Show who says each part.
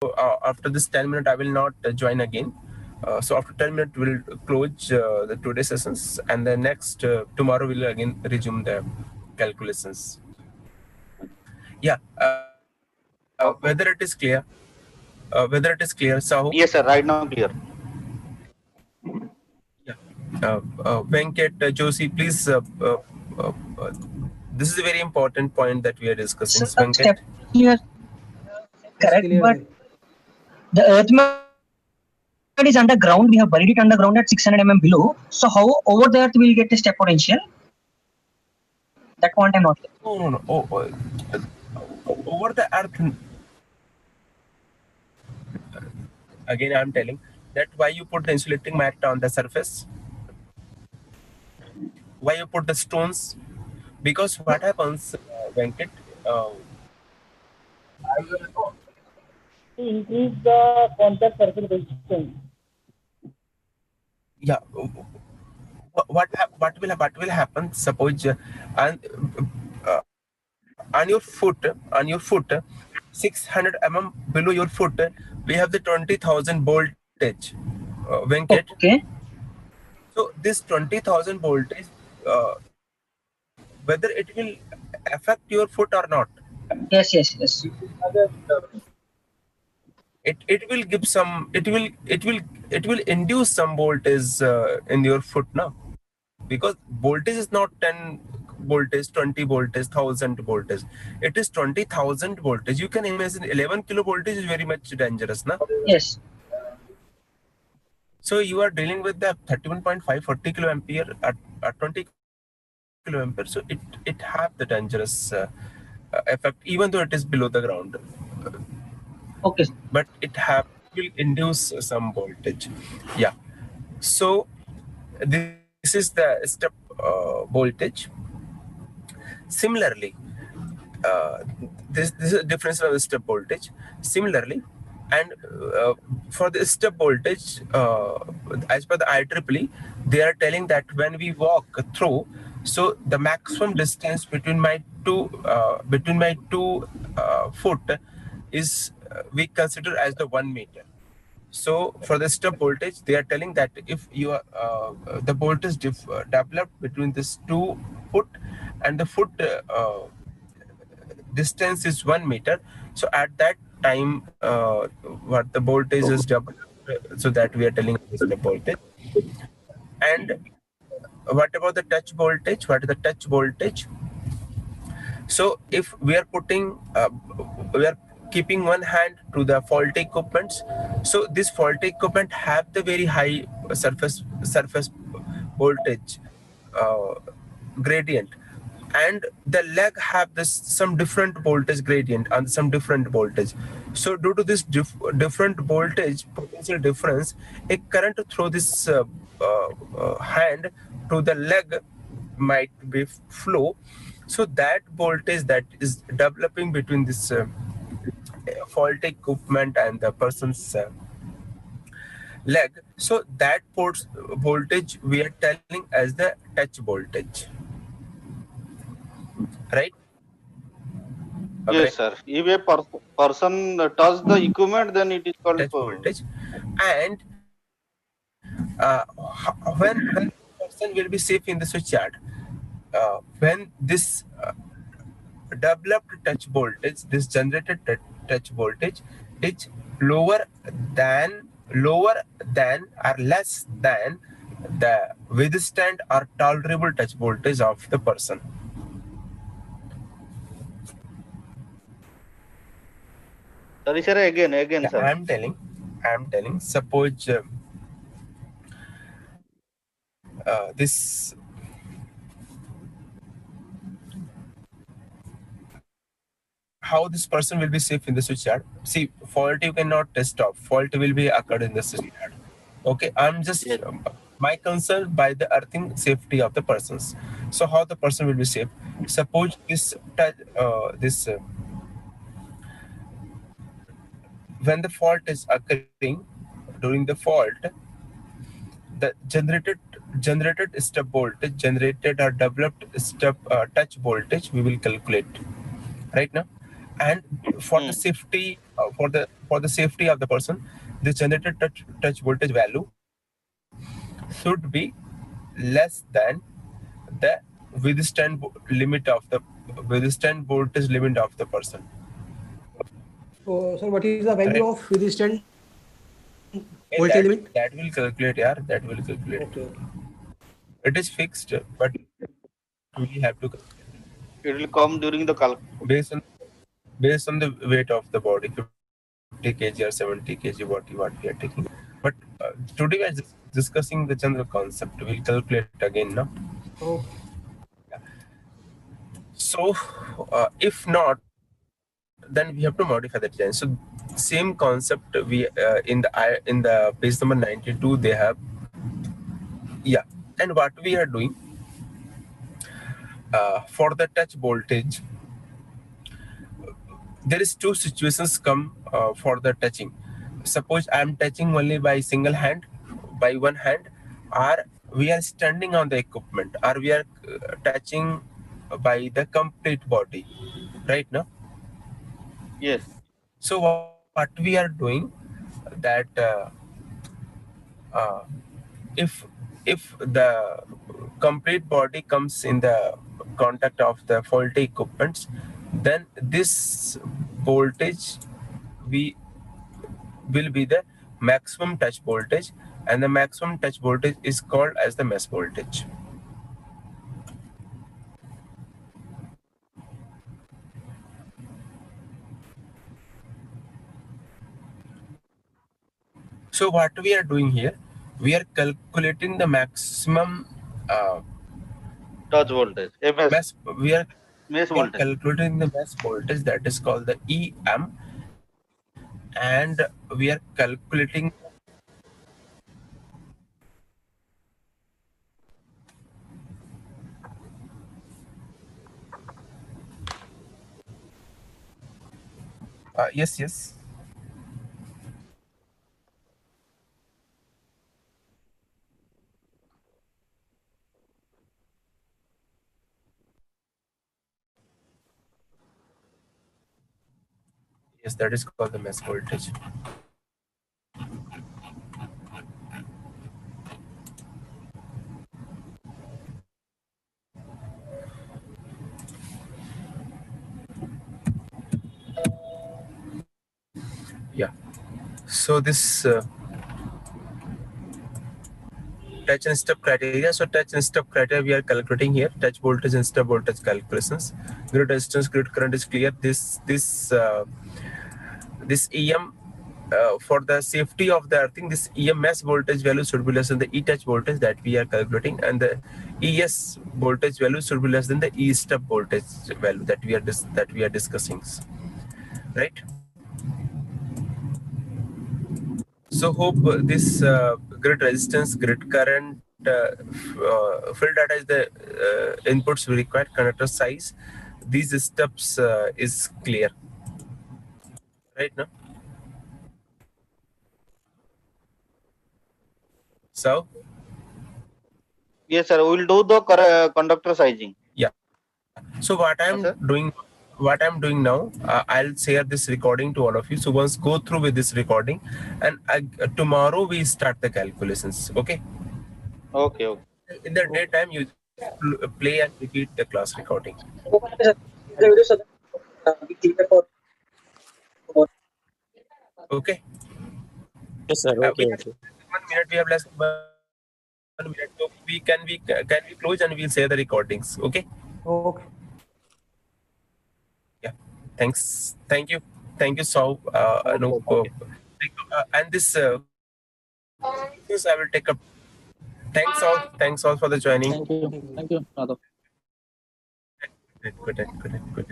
Speaker 1: after this 10 minutes, I will not join again. So after 10 minutes, we'll close the today's sessions, and the next tomorrow we'll again resume the calculations. Yeah, whether it is clear, Sahu.
Speaker 2: Yes, sir. Right now clear.
Speaker 1: Yeah. Venkat, Joshi, please. This is a very important point that we are discussing,
Speaker 3: So
Speaker 1: Venkat.
Speaker 3: step here correct, but the earth mat is underground. We have buried it underground at 600 mm below. So how over the earth we'll get a step potential? That point I'm not clear.
Speaker 1: No. Over the earth. Again, I'm telling that why you put the insulating mat on the surface, why you put the stones, because what happens, Venkat,
Speaker 4: To increase the contact surface resistance.
Speaker 1: yeah, what will happen? Suppose uh, on your foot, 600 mm below your foot, we have the 20,000 voltage, Venkat.
Speaker 3: Okay.
Speaker 1: So this 20,000 voltage, whether it will affect your foot or not,
Speaker 3: Yes.
Speaker 1: it will give some, it will induce some voltage in your foot now, because voltage is not 10 voltage, 20 voltage, 1000 voltage. It is 20,000 voltage. You can imagine 11 kilo voltage is very much dangerous now.
Speaker 3: Yes.
Speaker 1: So you are dealing with the 31.5 40 kilo ampere at 20 kilo ampere. So it have the dangerous effect, even though it is below the ground.
Speaker 3: Okay.
Speaker 1: But it will induce some voltage. Yeah. So this is the step voltage. Similarly, this is a difference of the step voltage. Similarly, and for the step voltage, as per the IEEE, they are telling that when we walk through, so the maximum distance between my two foot is we consider as the 1 meter. So for the step voltage, they are telling that if you are the voltage developed between this 2 foot and the foot distance is 1 meter. So at that time, what the voltage is developed, so that we are telling is the voltage. And what about the touch voltage? What is the touch voltage? So if we are we are keeping one hand to the faulty equipments, so this faulty equipment have the very high surface voltage uh, gradient, and the leg have this some different voltage gradient and some different voltage. So due to this different voltage potential difference, a current through this hand to the leg might be flow. So that voltage that is developing between this faulty equipment and the person's leg, so that voltage we are telling as the touch voltage, right? Okay.
Speaker 2: Yes, sir. If a person touch the equipment, then it is called
Speaker 1: Touch voltage. And when person will be safe in the switchyard, when this developed touch voltage, this generated touch voltage is lower than or less than the withstand or tolerable touch voltage of the person.
Speaker 2: Sorry, sir. Again,
Speaker 1: Yeah,
Speaker 2: sir.
Speaker 1: I'm telling. Suppose this. How this person will be safe in the switchyard? See, fault you cannot test off. Fault will be occurred in the switchyard. Okay, I'm just
Speaker 2: Yes.
Speaker 1: my concern by the earthing safety of the persons. So how the person will be safe? Suppose when the fault is occurring, during the fault, the generated step voltage, generated or developed step touch voltage, we will calculate right now. And for the safety, for the for the safety of the person, the generated touch voltage value should be less than the withstand limit of the withstand voltage limit of the person.
Speaker 5: So, sir, what is the value
Speaker 1: Correct.
Speaker 5: of resistance
Speaker 1: And
Speaker 5: voltage limit?
Speaker 1: that will calculate, yeah, that will calculate.
Speaker 5: Okay.
Speaker 1: It is fixed, but we have to
Speaker 2: It will come during the
Speaker 1: based on the weight of the body, 50 kg or 70 kg, what we are taking. But today we are just discussing the general concept. We'll calculate again now.
Speaker 5: Oh,
Speaker 1: So if not, then we have to modify the design. So same concept we in the page number 92 they have. Yeah, and what we are doing for the touch voltage, there is two situations come for the touching. Suppose I am touching only by single hand, by one hand, or we are standing on the equipment, or we are touching by the complete body, right now.
Speaker 2: Yes.
Speaker 1: So what we are doing that if the complete body comes in the contact of the faulty equipments, then this voltage we will be the maximum touch voltage, and the maximum touch voltage is called as the mesh voltage. So what we are doing here, we are calculating the maximum
Speaker 2: Touch voltage. MS.
Speaker 1: mesh. We are
Speaker 2: Mesh voltage.
Speaker 1: calculating the mesh voltage, that is called the EM, and we are calculating yes. Yes, that is called the mesh voltage. Yeah. So this touch and step criteria. So touch and step criteria we are calculating here. Touch voltage and step voltage calculations. Grid resistance, grid current is clear. This EM for the safety of the earthing, this EMS voltage value should be less than the E-touch voltage that we are calculating, and the ES voltage value should be less than the E-step voltage value that we are discussing, right? So hope this grid resistance, grid current, field data is the inputs we require, conductor size. These steps is clear, right now. So
Speaker 2: Yes, sir. We will do the conductor sizing.
Speaker 1: yeah. So what I'm
Speaker 2: sir.
Speaker 1: doing now, I'll share this recording to all of you. So once go through with this recording, and tomorrow we start the calculations. Okay.
Speaker 2: Okay. Okay.
Speaker 1: In the daytime, you play and repeat the class recording.
Speaker 3: The video so that we clear for
Speaker 1: Okay.
Speaker 6: Yes, sir. Okay.
Speaker 1: We have 1 minute. We have less than 1 minute. So can we close and we'll share the recordings. Okay.
Speaker 5: okay.
Speaker 1: Yeah. Thanks. Thank you. Thank you, Saul. No. And this I will take up. Thanks all for the joining.
Speaker 6: Thank you. Thank you, Madhav.
Speaker 1: Good night.